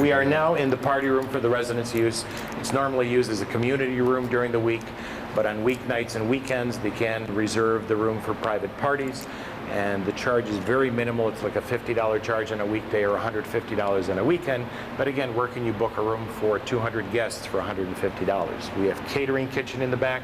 We are now in the party room for the residents' use. It's normally used as a community room during the week, but on weeknights and weekends, they can reserve the room for private parties. And the charge is very minimal. It's like a $50 charge on a weekday or $150 on a weekend. But again, where can you book a room for 200 guests for $150? We have catering kitchen in the back.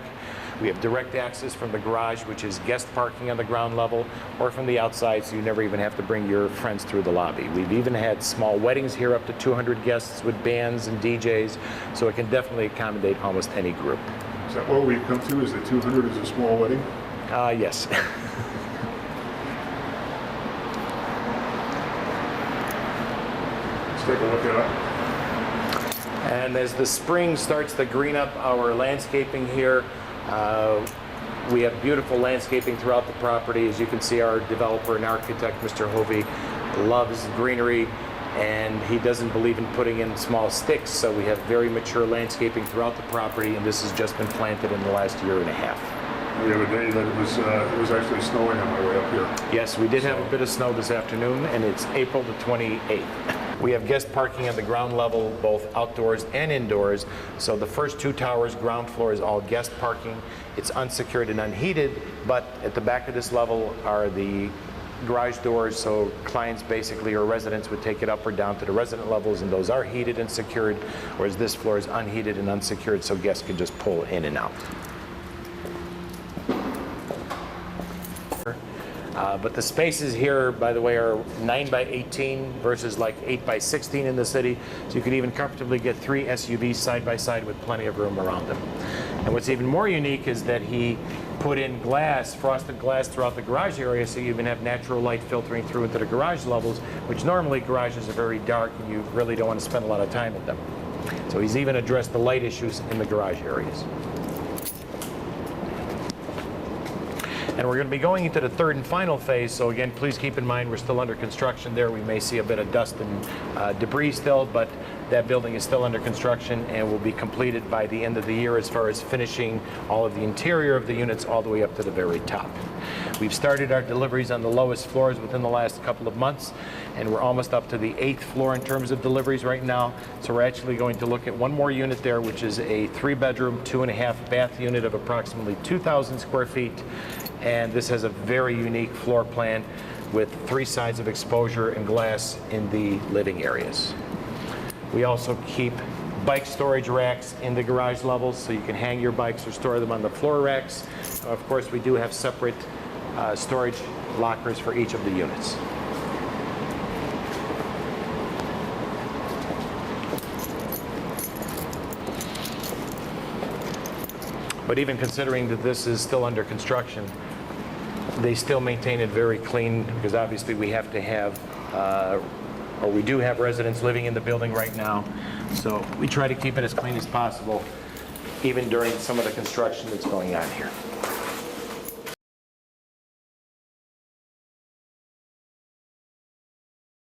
We have direct access from the garage, which is guest parking on the ground level, or from the outside, so you never even have to bring your friends through the lobby. We've even had small weddings here, up to 200 guests with bands and DJs, so it can definitely accommodate almost any group. Is that what we've come to? Is that 200 is a small wedding? Yes. Let's take a look at it. And as the spring starts to green up our landscaping here, we have beautiful landscaping throughout the property. As you can see, our developer and architect, Mr. Hovey, loves greenery, and he doesn't believe in putting in small sticks, so we have very mature landscaping throughout the property, and this has just been planted in the last year and a half. The other day that it was actually snowing on my way up here. Yes, we did have a bit of snow this afternoon, and it's April the 28th. We have guest parking on the ground level, both outdoors and indoors. So the first two towers, ground floor, is all guest parking. It's unsecured and unheated, but at the back of this level are the garage doors, so clients basically, or residents, would take it up or down to the resident levels, and those are heated and secured, whereas this floor is unheated and unsecured, so guests can just pull in and out. But the spaces here, by the way, are 9 by 18 versus like 8 by 16 in the city. So you could even comfortably get 3 SUVs side by side with plenty of room around them. And what's even more unique is that he put in glass, frosted glass throughout the garage area, so you even have natural light filtering through into the garage levels, which normally garages are very dark and you really don't want to spend a lot of time with them. So he's even addressed the light issues in the garage areas. And we're going to be going into the third and final phase, so again, please keep in mind we're still under construction there. We may see a bit of dust and debris still, but that building is still under construction and will be completed by the end of the year as far as finishing all of the interior of the units all the way up to the very top. We've started our deliveries on the lowest floors within the last couple of months, and we're almost up to the 8th floor in terms of deliveries right now. So we're actually going to look at one more unit there, which is a 3-bedroom, 2.5 bath unit of approximately 2,000 square feet. And this has a very unique floor plan with 3 sides of exposure and glass in the living areas. We also keep bike storage racks in the garage levels, so you can hang your bikes or store them on the floor racks. Of course, we do have separate storage lockers for each of the units. But even considering that this is still under construction, they still maintain it very clean, because obviously we have to have, or we do have residents living in the building right now. So we try to keep it as clean as possible, even during some of the construction that's going on here.